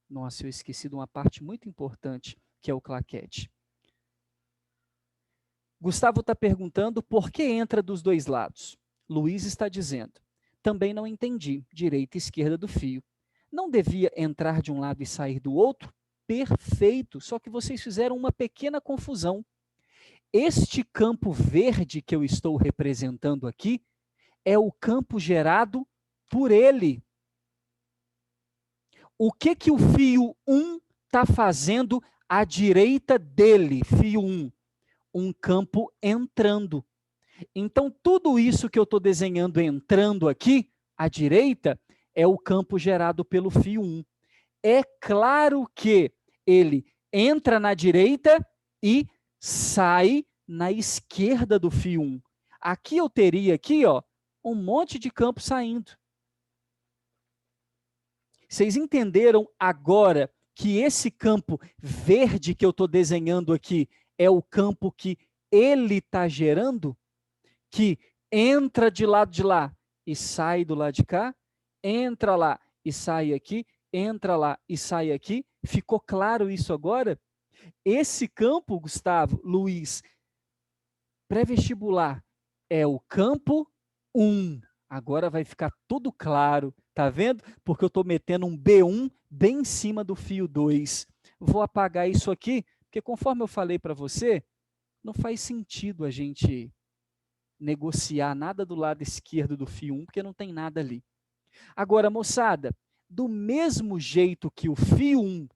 Nossa, eu esqueci de uma parte muito importante, que é o claquete. Gustavo está perguntando por que entra dos dois lados. Luiz está dizendo, também não entendi, direita e esquerda do fio. Não devia entrar de um lado e sair do outro? Perfeito, só que vocês fizeram uma pequena confusão. Este campo verde que eu estou representando aqui é o campo gerado por ele. O que o fio 1 está fazendo à direita dele, fio 1? Um campo entrando. Então, tudo isso que eu estou desenhando entrando aqui, à direita, é o campo gerado pelo fio 1. É claro que ele entra na direita e sai na esquerda do fio 1. Aqui eu teria aqui, ó, um monte de campo saindo. Vocês entenderam agora que esse campo verde que eu estou desenhando aqui é o campo que ele está gerando? Que entra de lado de lá e sai do lado de cá, entra lá e sai aqui, entra lá e sai aqui. Ficou claro isso agora? Esse campo, Gustavo, Luiz, pré-vestibular, é o campo 1. Agora vai ficar tudo claro, tá vendo? Porque eu estou metendo um B1 bem em cima do fio 2. Vou apagar isso aqui, porque conforme eu falei para você, não faz sentido a gente negociar nada do lado esquerdo do fio 1, porque não tem nada ali. Agora, moçada, do mesmo jeito que o fio 1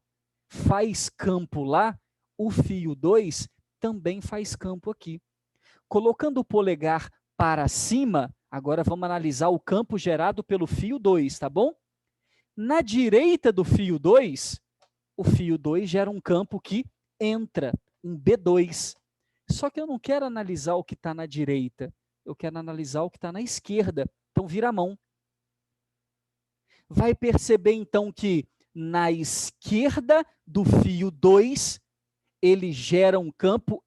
faz campo lá, o fio 2 também faz campo aqui. Colocando o polegar para cima, agora vamos analisar o campo gerado pelo fio 2, tá bom? Na direita do fio 2, o fio 2 gera um campo que entra, um B2. Só que eu não quero analisar o que está na direita, eu quero analisar o que está na esquerda. Então, vira a mão. Vai perceber, então, que na esquerda do fio 2, ele gera um campo,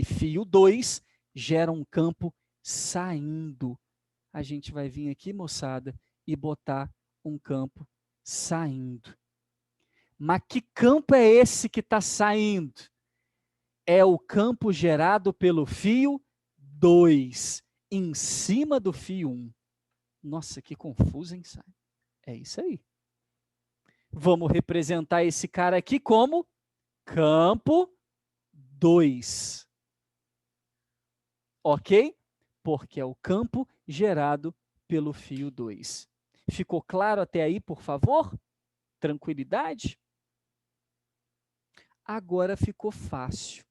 fio 2, gera um campo saindo. A gente vai vir aqui, moçada, e botar um campo saindo. Mas que campo é esse que está saindo? É o campo gerado pelo fio 2, em cima do fio 1. Nossa, que confuso, hein, Sai? É isso aí. Vamos representar esse cara aqui como campo 2. Ok? Porque é o campo gerado pelo fio 2. Ficou claro até aí, por favor? Tranquilidade? Agora ficou fácil.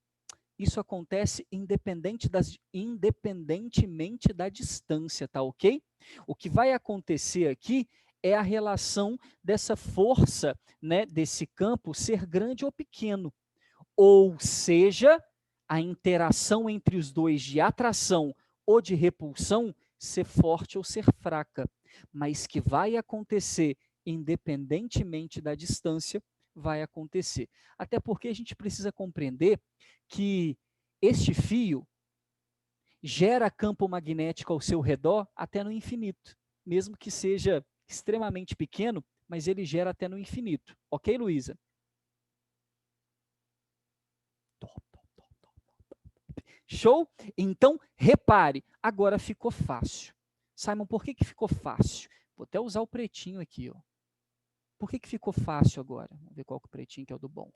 Isso acontece independentemente da distância, tá ok? O que vai acontecer aqui é a relação dessa força, né, desse campo ser grande ou pequeno. Ou seja, a interação entre os dois de atração ou de repulsão ser forte ou ser fraca. Mas que vai acontecer independentemente da distância, vai acontecer. Até porque a gente precisa compreender que este fio gera campo magnético ao seu redor até no infinito, mesmo que seja extremamente pequeno, mas ele gera até no infinito. Ok, Luísa? Show? Então, repare, agora ficou fácil. Simon, por que ficou fácil? Vou até usar o pretinho aqui, ó. Por que ficou fácil agora? Vamos ver qual que é o pretinho que é o do bom.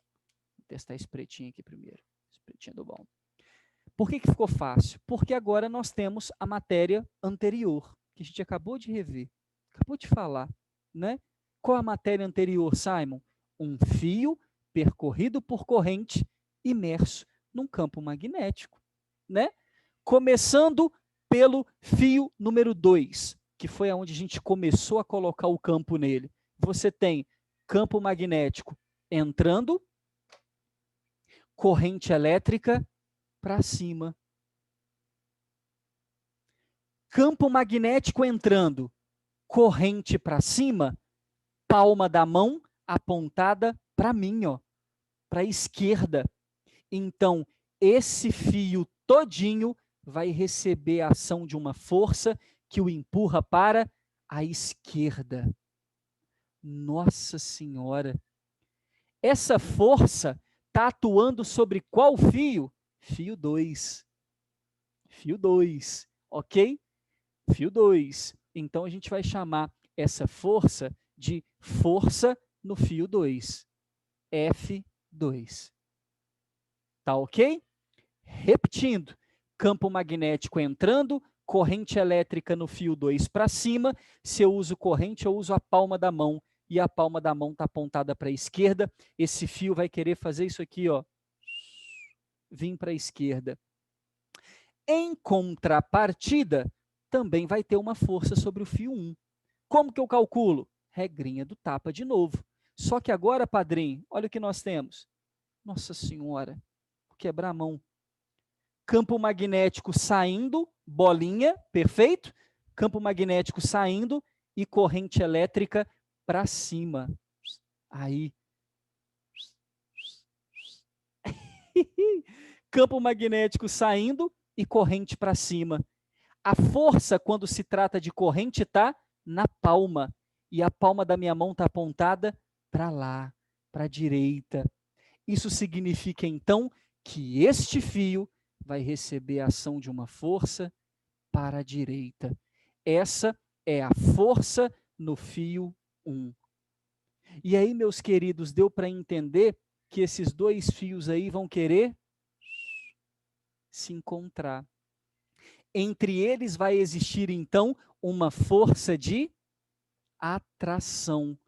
Vou testar esse pretinho aqui primeiro. Esse pretinho é do bom. Por que ficou fácil? Porque agora nós temos a matéria anterior, que a gente acabou de rever, acabou de falar, né? Qual a matéria anterior, Simon? Um fio percorrido por corrente imerso num campo magnético, né? Começando pelo fio número 2, que foi aonde a gente começou a colocar o campo nele. Você tem campo magnético entrando, corrente elétrica para cima. Campo magnético entrando, corrente para cima, palma da mão apontada para mim, ó, para a esquerda. Então, esse fio todinho vai receber a ação de uma força que o empurra para a esquerda. Nossa Senhora! Essa força está atuando sobre qual fio? Fio 2. Fio 2, ok? Fio 2. Então, a gente vai chamar essa força de força no fio 2. F2. Tá ok? Repetindo, campo magnético entrando, corrente elétrica no fio 2 para cima. Se eu uso corrente, eu uso a palma da mão, e a palma da mão está apontada para a esquerda. Esse fio vai querer fazer isso aqui, ó, vir para a esquerda. Em contrapartida, também vai ter uma força sobre o fio 1. Como que eu calculo? Regrinha do tapa de novo. Só que agora, padrinho, olha o que nós temos. Nossa Senhora, vou quebrar a mão. Campo magnético saindo, bolinha, perfeito? Campo magnético saindo e corrente elétrica para cima. Aí. Campo magnético saindo e corrente para cima. A força, quando se trata de corrente, está na palma. E a palma da minha mão está apontada para lá, para a direita. Isso significa, então, que este fio vai receber a ação de uma força para a direita. Essa é a força no fio 1. E aí, meus queridos, deu para entender que esses dois fios aí vão querer se encontrar. Entre eles vai existir, então, uma força de atração,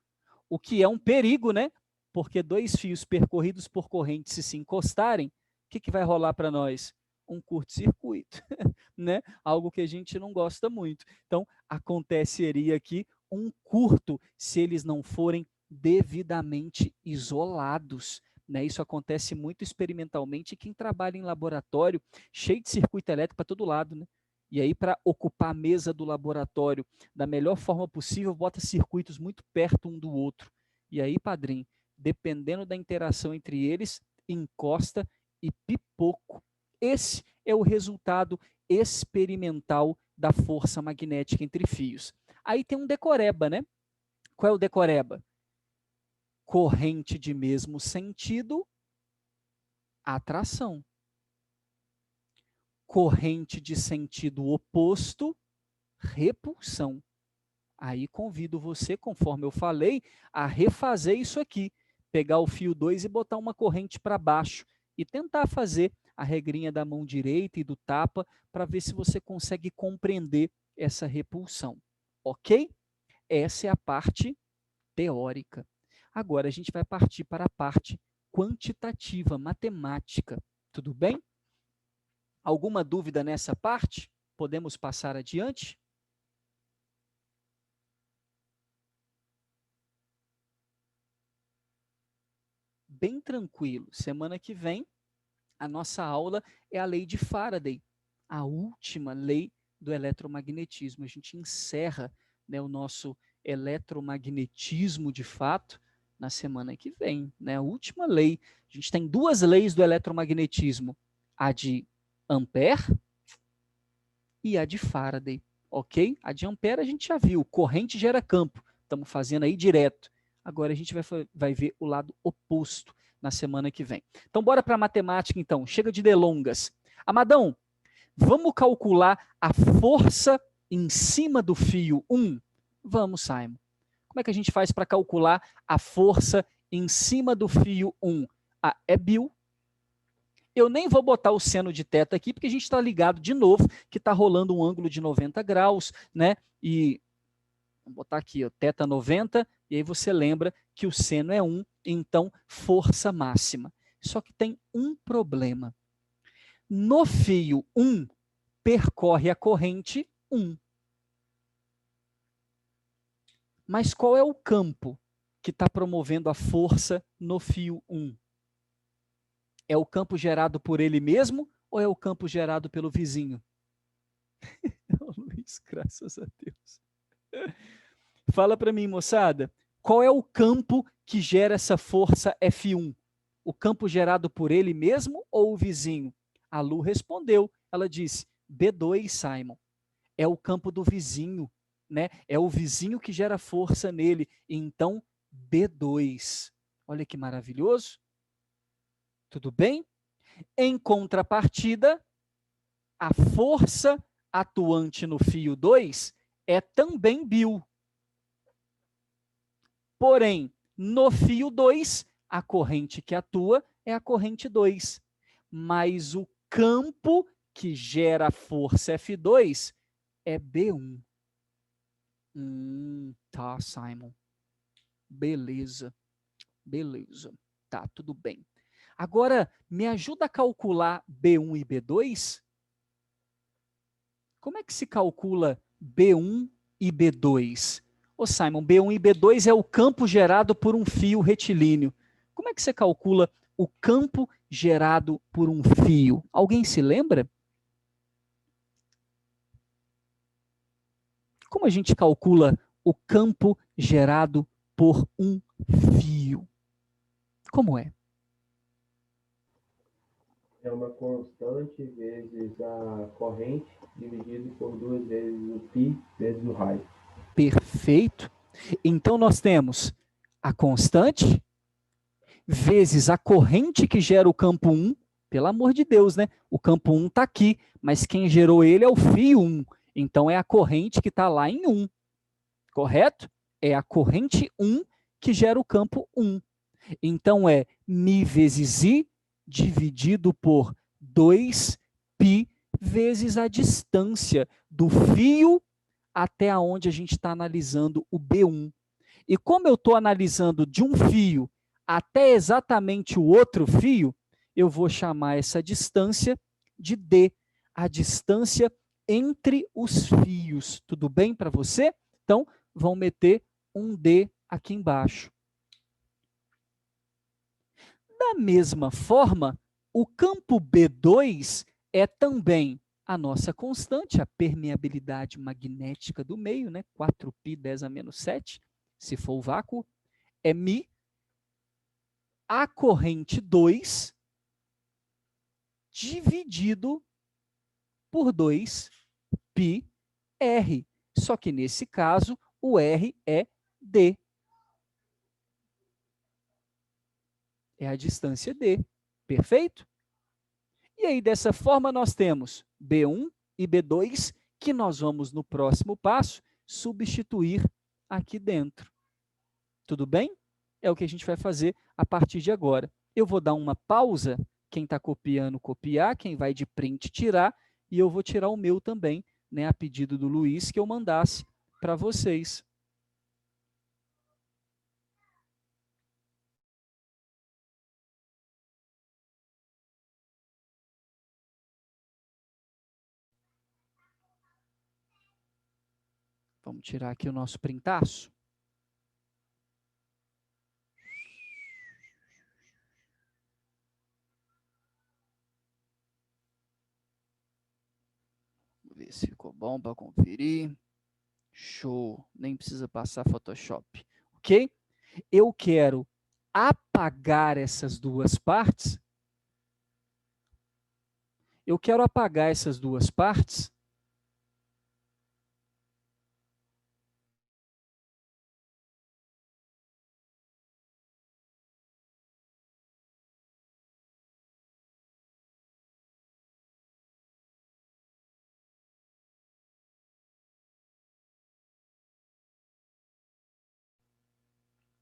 o que é um perigo, né? Porque dois fios percorridos por corrente, se encostarem, o que vai rolar para nós? Um curto-circuito, né? Algo que a gente não gosta muito. Então, aconteceria aqui um curto se eles não forem devidamente isolados. Né? Isso acontece muito experimentalmente. Quem trabalha em laboratório, cheio de circuito elétrico para todo lado, né? E aí, para ocupar a mesa do laboratório da melhor forma possível, bota circuitos muito perto um do outro. E aí, padrinho, dependendo da interação entre eles, encosta e pipoco. Esse é o resultado experimental da força magnética entre fios. Aí tem um decoreba, né? Qual é o decoreba? Corrente de mesmo sentido, atração. Corrente de sentido oposto, repulsão. Aí convido você, conforme eu falei, a refazer isso aqui. Pegar o fio 2 e botar uma corrente para baixo e tentar fazer a regrinha da mão direita e do tapa para ver se você consegue compreender essa repulsão. Ok? Essa é a parte teórica. Agora a gente vai partir para a parte quantitativa, matemática. Tudo bem? Alguma dúvida nessa parte? Podemos passar adiante? Bem tranquilo. Semana que vem, a nossa aula é a lei de Faraday, a última lei do eletromagnetismo. A gente encerra, né, o nosso eletromagnetismo de fato na semana que vem, né? A última lei. A gente tem duas leis do eletromagnetismo, a de Ampère e a de Faraday, ok? A de Ampère a gente já viu, corrente gera campo, estamos fazendo aí direto. Agora a gente vai ver o lado oposto na semana que vem. Então bora para a matemática então, chega de delongas. Amadão, vamos calcular a força em cima do fio 1? Vamos, Simon. Como é que a gente faz para calcular a força em cima do fio 1? Ah, é Bill. Eu nem vou botar o seno de θ aqui, porque a gente está ligado de novo que está rolando um ângulo de 90 graus, né? E vamos botar aqui, ó, θ 90, e aí você lembra que o seno é 1, então força máxima. Só que tem um problema. No fio 1, percorre a corrente 1. Mas qual é o campo que está promovendo a força no fio 1? É o campo gerado por ele mesmo ou é o campo gerado pelo vizinho? Luiz, graças a Deus. Fala para mim, moçada, qual é o campo que gera essa força F1? O campo gerado por ele mesmo ou o vizinho? A Lu respondeu, ela disse, B2, Simon. É o campo do vizinho, né? É o vizinho que gera força nele, então B2, Olha que maravilhoso. Tudo bem? Em contrapartida, a força atuante no fio 2 é também Bill. Porém, no fio 2, a corrente que atua é a corrente 2. Mas o campo que gera a força F2 é B1. Tá, Simon. Beleza. Beleza. Tá, tudo bem. Agora, me ajuda a calcular B1 e B2? Como é que se calcula B1 e B2? Ô Simon, B1 e B2 é o campo gerado por um fio retilíneo. Como é que você calcula o campo gerado por um fio? Alguém se lembra? Como a gente calcula o campo gerado por um fio? Como é? É uma constante vezes a corrente dividido por 2 vezes o π vezes o raio. Perfeito. Então, nós temos a constante vezes a corrente que gera o campo 1, pelo amor de Deus, né? O campo 1 está aqui, mas quem gerou ele é o fio 1. Então, é a corrente que está lá em 1. Correto? É a corrente 1 que gera o campo 1. Então, é μ vezes I dividido por 2π vezes a distância do fio até onde a gente está analisando o B1. E como eu estou analisando de um fio até exatamente o outro fio, eu vou chamar essa distância de D, a distância entre os fios. Tudo bem para você? Então, vão meter um D aqui embaixo. Da mesma forma, o campo B2 é também a nossa constante, a permeabilidade magnética do meio, né? 4π 10 a menos 7, se for o vácuo, é μ, a corrente 2 dividido por 2πr. Só que nesse caso, o R é D. É a distância D. Perfeito? E aí, dessa forma, nós temos B1 e B2, que nós vamos, no próximo passo, substituir aqui dentro. Tudo bem? É o que a gente vai fazer a partir de agora. Eu vou dar uma pausa, quem está copiando, copiar, quem vai de print, tirar, e eu vou tirar o meu também, né, a pedido do Luiz, que eu mandasse para vocês. Vamos tirar aqui o nosso printaço. Vamos ver se ficou bom para conferir. Show, nem precisa passar Photoshop, ok? Eu quero apagar essas duas partes. Eu quero apagar essas duas partes.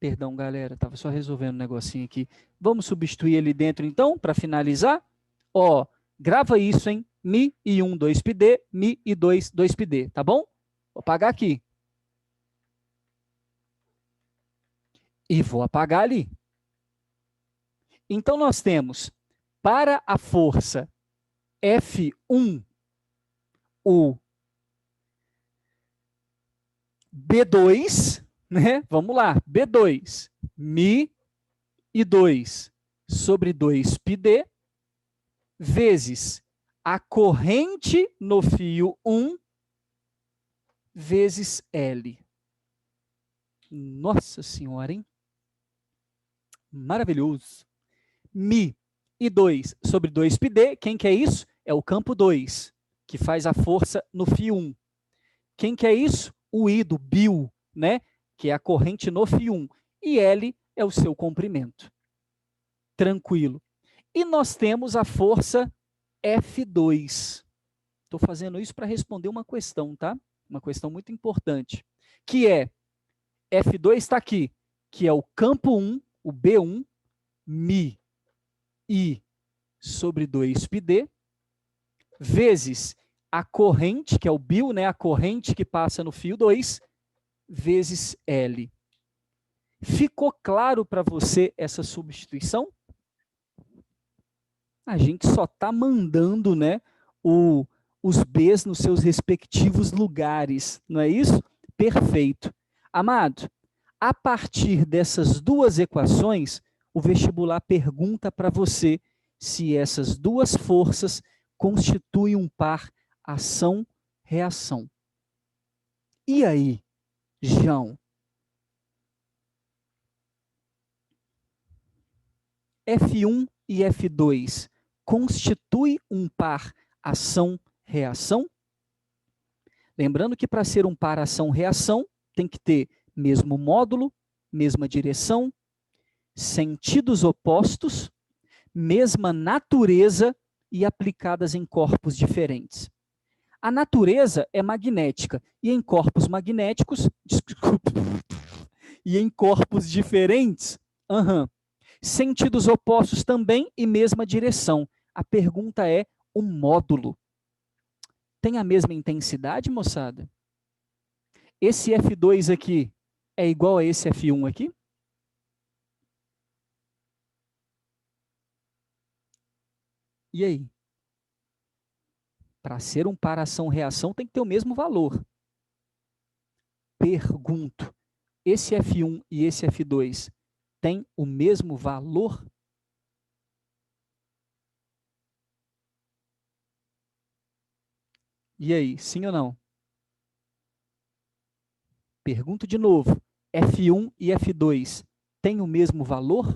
Perdão, galera, estava só resolvendo um negocinho aqui. Vamos substituir ele dentro, então, para finalizar? Ó, grava isso, hein? Mi e 1, 2πd, Mi e 2, 2πd, tá bom? Vou apagar aqui. E vou apagar ali. Então, nós temos, para a força F1, o B2, né? Vamos lá, B2, Mi e 2 sobre 2πd, vezes a corrente no fio 1, vezes L. Nossa Senhora, hein? Maravilhoso. Mi e 2 sobre 2πd, quem que é isso? É o campo 2, que faz a força no fio 1. Quem que é isso? O I do Bill, né? Que é a corrente no fio 1. E L é o seu comprimento. Tranquilo. E nós temos a força F2. Estou fazendo isso para responder uma questão, tá? Uma questão muito importante, que é, F2 está aqui, que é o campo 1, o B1, Mi, I sobre 2πd, vezes a corrente, que é o Bill, né, a corrente que passa no fio 2, vezes L. Ficou claro para você essa substituição? A gente só está mandando, né, os Bs nos seus respectivos lugares, não é isso? Perfeito. Amado, a partir dessas duas equações, o vestibular pergunta para você se essas duas forças constituem um par ação-reação. E aí, João? F1 e F2 constitui um par ação-reação? Lembrando que para ser um par ação-reação, tem que ter mesmo módulo, mesma direção, sentidos opostos, mesma natureza e aplicadas em corpos diferentes. A natureza é magnética e em corpos magnéticos, desculpa, e em corpos diferentes, sentidos opostos também e mesma direção. A pergunta é o módulo. Tem a mesma intensidade, moçada? Esse F2 aqui é igual a esse F1 aqui? E aí? Para ser um par ação-reação tem que ter o mesmo valor. Pergunto, esse F1 e esse F2 têm o mesmo valor? E aí, sim ou não? Pergunto de novo, F1 e F2 têm o mesmo valor?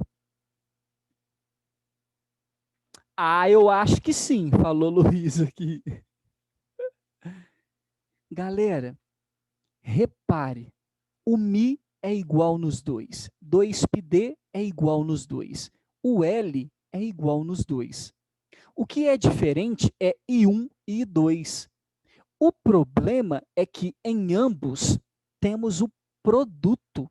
Ah, eu acho que sim, falou Luiz aqui. Galera, repare, o Mi é igual nos dois, 2πd é igual nos dois, o L é igual nos dois. O que é diferente é I1 e I2. O problema é que em ambos temos o produto.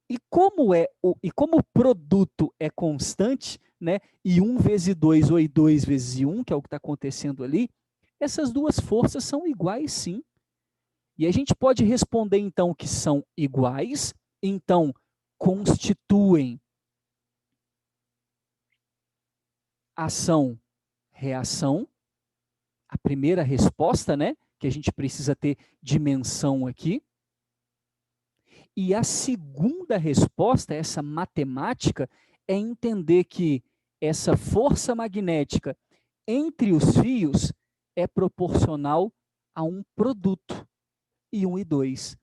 E como o produto é constante, né? I1 vezes I2 ou I2 vezes I1, que é o que está acontecendo ali, essas duas forças são iguais sim. E a gente pode responder então que são iguais, então constituem ação-reação, a primeira resposta, né? Que a gente precisa ter dimensão aqui. E a segunda resposta, essa matemática, é entender que essa força magnética entre os fios é proporcional a um produto, I1 e 2.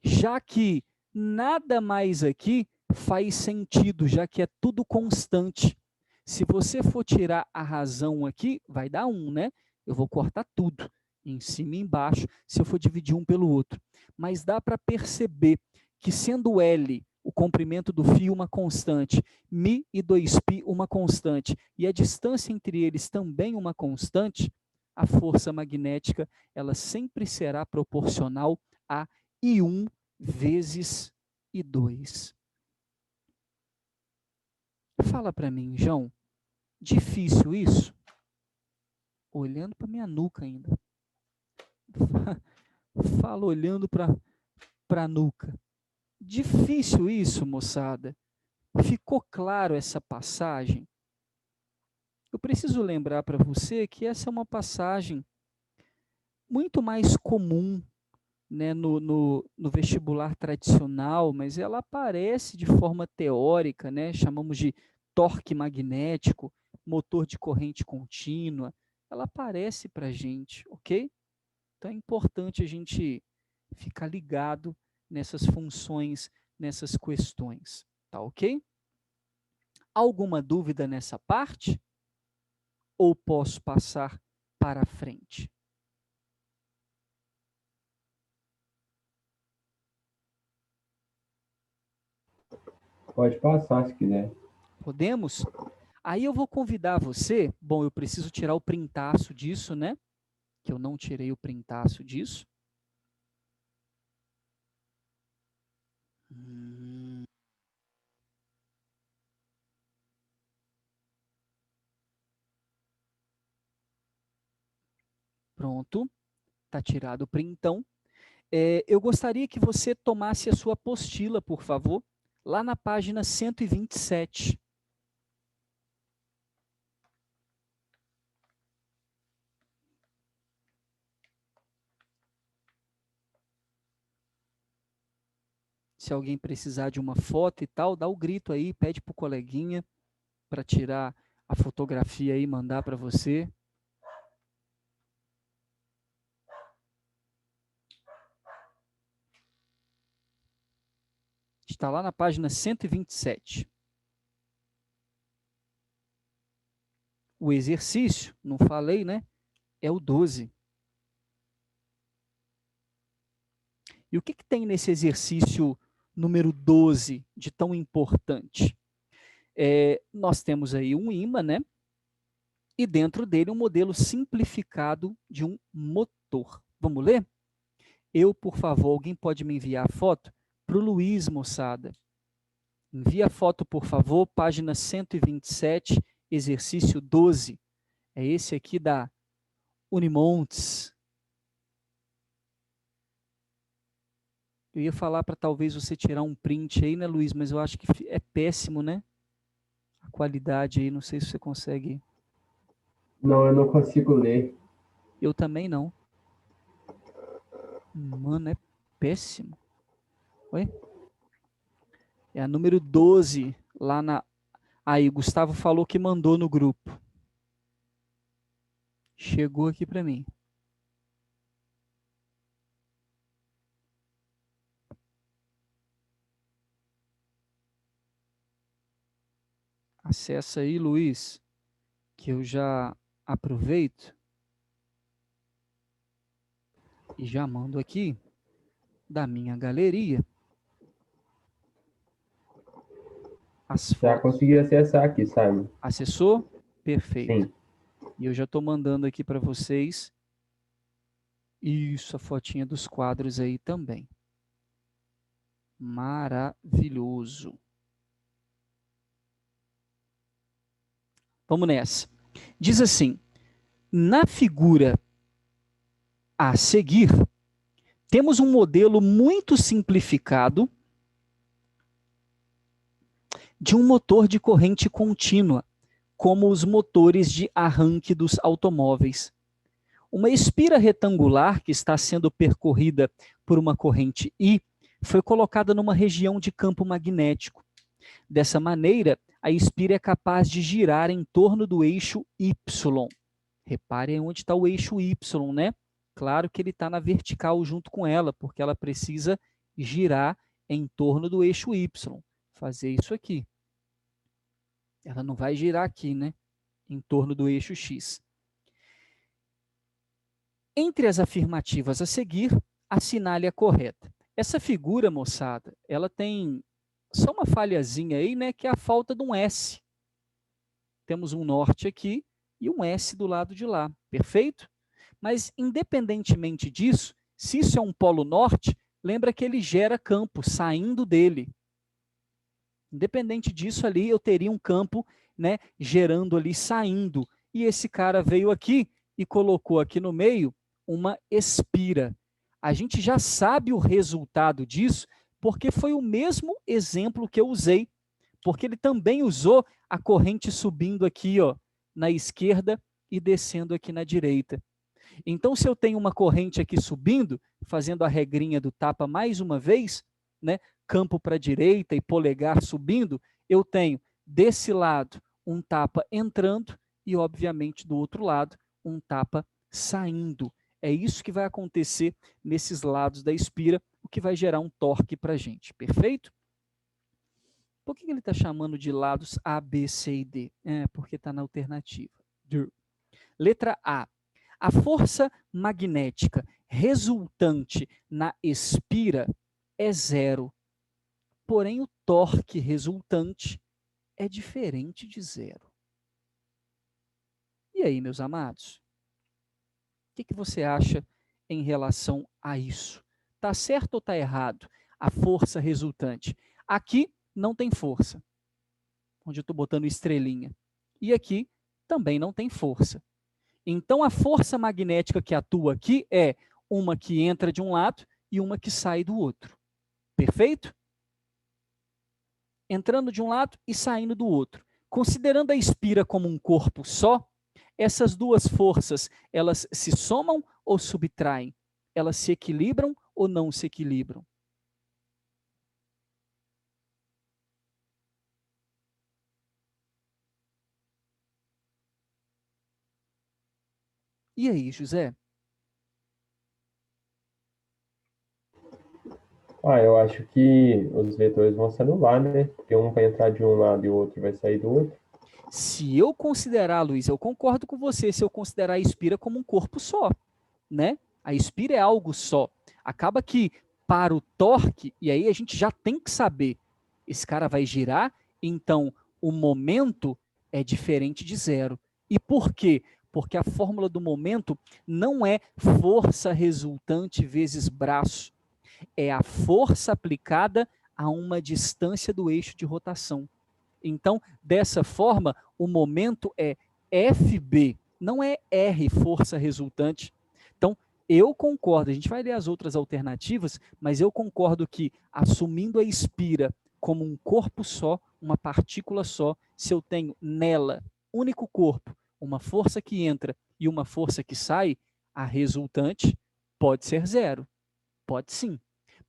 Já que nada mais aqui faz sentido, já que é tudo constante. Se você for tirar a razão aqui, vai dar 1, né? Eu vou cortar tudo, em cima e embaixo, se eu for dividir um pelo outro. Mas dá para perceber que sendo L, o comprimento do fio, uma constante, Mi e 2π uma constante, e a distância entre eles também uma constante, a força magnética ela sempre será proporcional a I1 vezes I2. Fala para mim, João, difícil isso? Olhando para minha nuca ainda. Fala olhando para a nuca. Difícil isso, moçada? Ficou claro essa passagem? Eu preciso lembrar para você que essa é uma passagem muito mais comum, né, no vestibular tradicional, mas ela aparece de forma teórica, né, chamamos de torque magnético, motor de corrente contínua, ela aparece para a gente, ok? Então é importante a gente ficar ligado nessas funções, nessas questões, tá ok? Alguma dúvida nessa parte? Ou posso passar para frente? Pode passar se quiser. Podemos? Aí eu vou convidar você, bom, eu preciso tirar o printaço disso, né? Que eu não tirei o printaço disso. Pronto, está tirado o printão. Eu gostaria que você tomasse a sua apostila, por favor, lá na página 127. Se alguém precisar de uma foto e tal, dá o grito aí, pede para o coleguinha para tirar a fotografia aí e mandar para você. Está lá na página 127. O exercício, não falei, né? É o 12. E o que tem nesse exercício número 12 de tão importante? Nós temos aí um ímã, né? E dentro dele um modelo simplificado de um motor. Vamos ler? Por favor, alguém pode me enviar a foto? Para o Luiz, moçada. Envia a foto, por favor, página 127, exercício 12. É esse aqui da Unimontes. Eu ia falar para talvez você tirar um print aí, né, Luiz? Mas eu acho que é péssimo, né? A qualidade aí, não sei se você consegue. Não, eu não consigo ler. Eu também não. Mano, é péssimo. Oi? É a número 12, lá na... Aí, o Gustavo falou que mandou no grupo. Chegou aqui para mim. Acessa aí, Luiz, que eu já aproveito e já mando aqui da minha galeria as fotos. Já consegui acessar aqui, sabe? Acessou? Perfeito. Sim. E eu já estou mandando aqui para vocês. Isso, a fotinha dos quadros aí também. Maravilhoso. Vamos nessa. Diz assim, na figura a seguir, temos um modelo muito simplificado de um motor de corrente contínua, como os motores de arranque dos automóveis. Uma espira retangular que está sendo percorrida por uma corrente I foi colocada numa região de campo magnético. Dessa maneira, a espira é capaz de girar em torno do eixo Y. Reparem onde está o eixo Y, né? Claro que ele está na vertical junto com ela, porque ela precisa girar em torno do eixo Y. Fazer isso aqui. Ela não vai girar aqui, né? Em torno do eixo X. Entre as afirmativas a seguir, assinale a correta. Essa figura, moçada, ela tem só uma falhazinha aí, né? Que é a falta de um S. Temos um norte aqui e um S do lado de lá, perfeito? Mas, independentemente disso, se isso é um polo norte, lembra que ele gera campo saindo dele. Independente disso, ali eu teria um campo, né, gerando ali, saindo. E esse cara veio aqui e colocou aqui no meio uma espira. A gente já sabe o resultado disso, porque foi o mesmo exemplo que eu usei. Porque ele também usou a corrente subindo aqui, ó, na esquerda e descendo aqui na direita. Então, se eu tenho uma corrente aqui subindo, fazendo a regrinha do tapa mais uma vez, né, campo para a direita e polegar subindo, eu tenho desse lado um tapa entrando e, obviamente, do outro lado, um tapa saindo. É isso que vai acontecer nesses lados da espira, o que vai gerar um torque para a gente, perfeito? Por que ele está chamando de lados A, B, C e D? Porque está na alternativa. Letra A. A força magnética resultante na espira é zero. porém o torque resultante é diferente de zero. E aí, meus amados? O que você acha em relação a isso? Está certo ou está errado? A força resultante. Aqui não tem força, onde eu estou botando estrelinha. E aqui também não tem força. Então, a força magnética que atua aqui é uma que entra de um lado e uma que sai do outro. Perfeito? Entrando de um lado e saindo do outro. Considerando a espira como um corpo só, essas duas forças, elas se somam ou subtraem? Elas se equilibram ou não se equilibram? E aí, José? Eu acho que os vetores vão se anular, né? Porque um vai entrar de um lado e o outro vai sair do outro. Se eu considerar, Luiz, eu concordo com você, se eu considerar a espira como um corpo só, né? A espira é algo só. Acaba que para o torque, e aí a gente já tem que saber, esse cara vai girar, então o momento é diferente de zero. E por quê? Porque a fórmula do momento não é força resultante vezes braço, é a força aplicada a uma distância do eixo de rotação. Então, dessa forma, o momento é FB, não é R, força resultante. Então, eu concordo, a gente vai ler as outras alternativas, mas eu concordo que, assumindo a espira como um corpo só, uma partícula só, se eu tenho nela, único corpo, uma força que entra e uma força que sai, a resultante pode ser zero. Pode sim.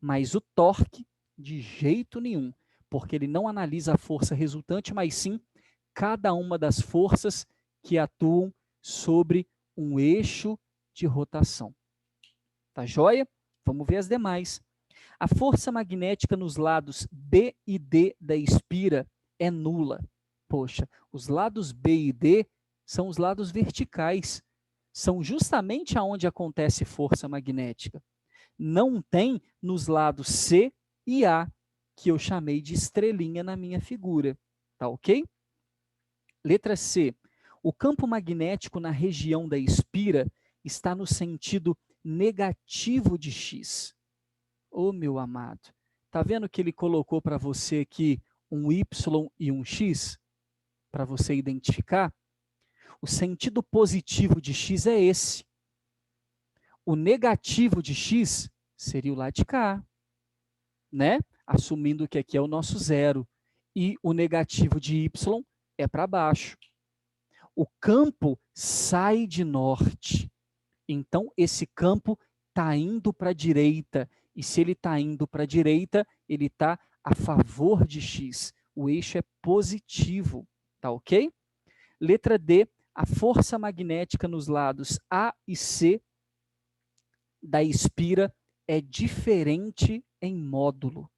Mas o torque, de jeito nenhum, porque ele não analisa a força resultante, mas sim cada uma das forças que atuam sobre um eixo de rotação. Tá joia? Vamos ver as demais. A força magnética nos lados B e D da espira é nula. Poxa, os lados B e D são os lados verticais. São justamente aonde acontece força magnética. Não tem nos lados C e A, que eu chamei de estrelinha na minha figura. Tá ok? Letra C. O campo magnético na região da espira está no sentido negativo de X. Ô, meu amado, tá vendo que ele colocou para você aqui um Y e um X? Para você identificar? O sentido positivo de X é esse. O negativo de X seria o lado de cá, né? Assumindo que aqui é o nosso zero. E o negativo de Y é para baixo. O campo sai de norte. Então, esse campo está indo para a direita. E se ele está indo para a direita, ele está a favor de X. O eixo é positivo. Tá ok? Letra D. A força magnética nos lados A e C da espira é diferente em módulo.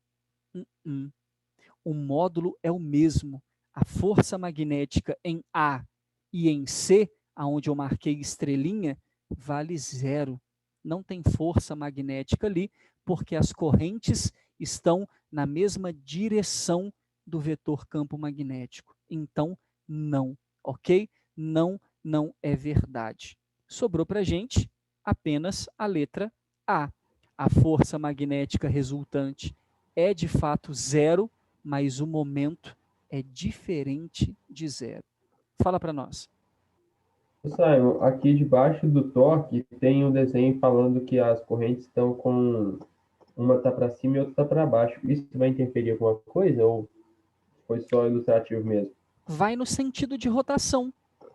O módulo é o mesmo. A força magnética em A e em C, aonde eu marquei estrelinha, vale zero. Não tem força magnética ali, porque as correntes estão na mesma direção do vetor campo magnético. Então, não, ok? Não, não é verdade. Sobrou para a gente apenas a letra A. A força magnética resultante é de fato zero, mas o momento é diferente de zero. Fala para nós. Simon, aqui debaixo do torque tem um desenho falando que as correntes estão com uma tá para cima e outra tá para baixo. Isso vai interferir em alguma coisa ou foi só ilustrativo mesmo? Vai no sentido de rotação,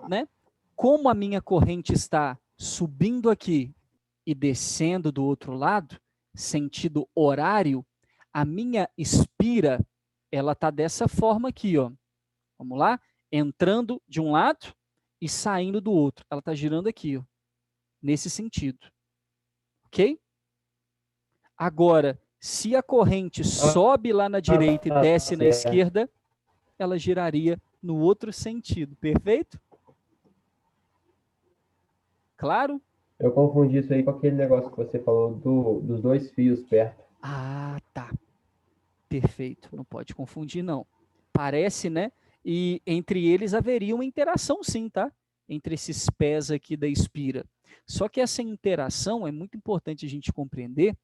né? Como a minha corrente está subindo aqui e descendo do outro lado, sentido horário, a minha espira, ela tá dessa forma aqui, ó. Vamos lá? Entrando de um lado e saindo do outro. Ela está girando aqui, ó, nesse sentido. Ok? Agora, se a corrente Ah, sobe lá na direita e desce na certo. esquerda, ela giraria no outro sentido. Perfeito? Claro? Eu confundi isso aí com aquele negócio que você falou dos dois fios perto. Ah, tá. Perfeito, não pode confundir não. Parece, né? E entre eles haveria uma interação sim, tá? Entre esses pés aqui da espira. Só que essa interação, é muito importante a gente compreender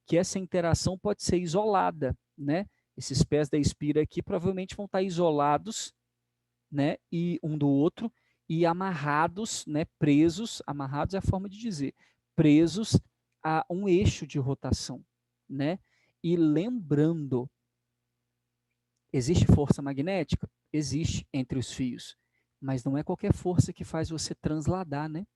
que essa interação pode ser isolada, né? Esses pés da espira aqui provavelmente vão estar isolados, né? E um do outro, e amarrados, né? Presos, amarrados é a forma de dizer, presos a um eixo de rotação, né? E lembrando, existe força magnética? Existe entre os fios, mas não é qualquer força que faz você transladar, né?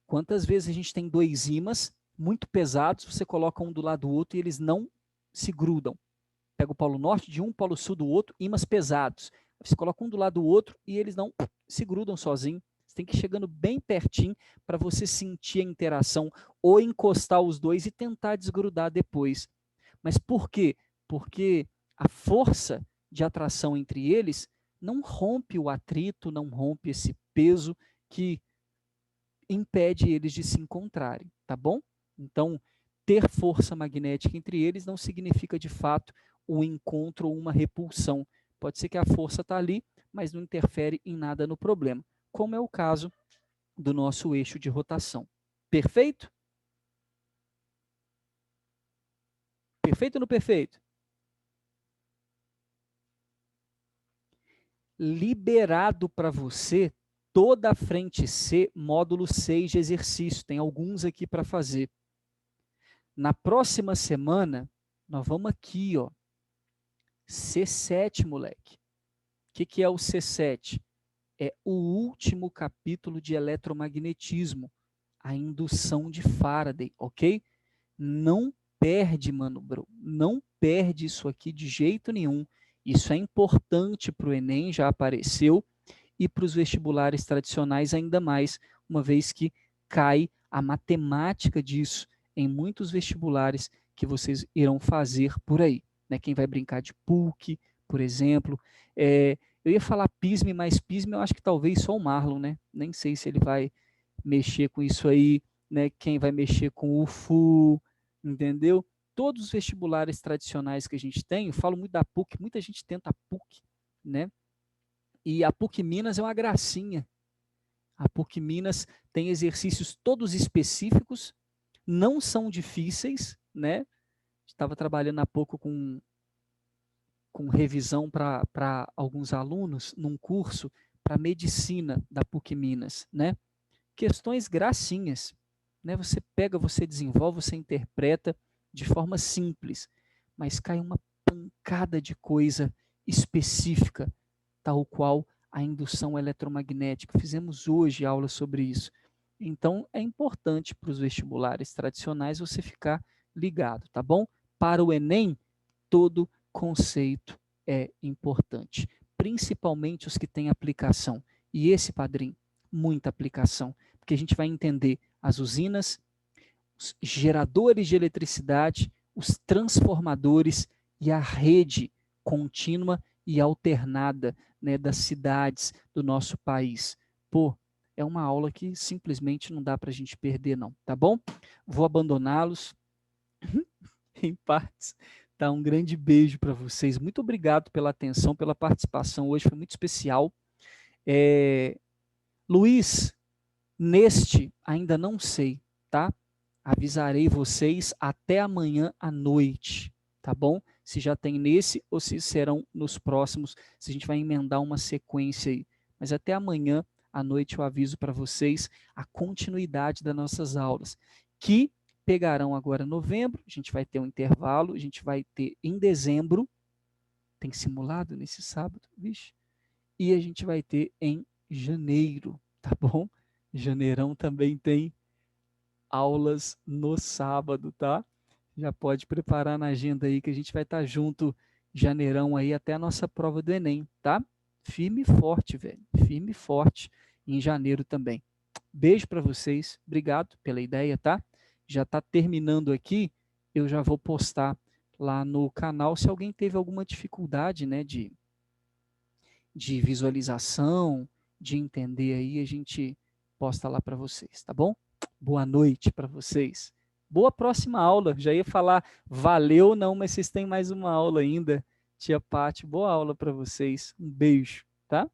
Quantas vezes a gente tem dois ímãs muito pesados, você coloca um do lado do outro e eles não se grudam. Pega o polo norte de um, polo sul do outro, ímãs pesados. Você coloca um do lado do outro e eles não se grudam sozinhos. Você tem que ir chegando bem pertinho para você sentir a interação ou encostar os dois e tentar desgrudar depois. Mas por quê? Porque a força de atração entre eles não rompe o atrito, não rompe esse peso que impede eles de se encontrarem, tá bom? Então, ter força magnética entre eles não significa de fato um encontro ou uma repulsão. Pode ser que a força está ali, mas não interfere em nada no problema, como é o caso do nosso eixo de rotação. Perfeito? Perfeito ou não perfeito? Liberado para você toda a frente C, módulo 6 de exercício. Tem alguns aqui para fazer. Na próxima semana, nós vamos aqui, ó, C7, moleque. O que é o C7? É o último capítulo de eletromagnetismo, a indução de Faraday, ok? Não perde, mano, bro. Não perde isso aqui de jeito nenhum. Isso é importante para o Enem, já apareceu, e para os vestibulares tradicionais ainda mais, uma vez que cai a matemática disso em muitos vestibulares que vocês irão fazer por aí. Né? Quem vai brincar de PUC, por exemplo. Eu ia falar PISME, mas PISME eu acho que talvez só o Marlon, né? Nem sei se ele vai mexer com isso aí, né? Quem vai mexer com o FU, entendeu? Todos os vestibulares tradicionais que a gente tem, eu falo muito da PUC, muita gente tenta a PUC, né? E a PUC Minas é uma gracinha. A PUC Minas tem exercícios todos específicos, não são difíceis, né? Estava trabalhando há pouco com revisão para alguns alunos num curso para medicina da PUC Minas, né? Questões gracinhas, né? Você pega, você desenvolve, você interpreta de forma simples, mas cai uma pancada de coisa específica, tal qual a indução eletromagnética. Fizemos hoje aula sobre isso. Então, é importante para os vestibulares tradicionais você ficar ligado, tá bom? Para o Enem, todo conceito é importante, principalmente os que têm aplicação. E esse, padrinho, muita aplicação, porque a gente vai entender as usinas, os geradores de eletricidade, os transformadores e a rede contínua e alternada, né, das cidades do nosso país. Pô, é uma aula que simplesmente não dá para a gente perder, não, tá bom? Vou abandoná-los em partes. Tá, um grande beijo para vocês. Muito obrigado pela atenção, pela participação hoje, foi muito especial. Luiz, neste ainda não sei, tá? Avisarei vocês até amanhã à noite, tá bom? Se já tem nesse ou se serão nos próximos, se a gente vai emendar uma sequência aí. Mas até amanhã à noite eu aviso para vocês a continuidade das nossas aulas, que pegarão agora novembro, a gente vai ter um intervalo, a gente vai ter em dezembro, tem simulado nesse sábado, vixe, e a gente vai ter em janeiro, tá bom? Janeirão também tem aulas no sábado, tá? Já pode preparar na agenda aí que a gente vai estar junto janeirão aí até a nossa prova do Enem, tá? Firme e forte, velho. Firme e forte em janeiro também. Beijo para vocês. Obrigado pela ideia, tá? Já está terminando aqui, eu já vou postar lá no canal se alguém teve alguma dificuldade, né, de visualização, de entender aí, a gente posta lá para vocês, tá bom? Boa noite para vocês. Boa próxima aula. Já ia falar valeu, não, mas vocês têm mais uma aula ainda. Tia Paty, boa aula para vocês. Um beijo, tá?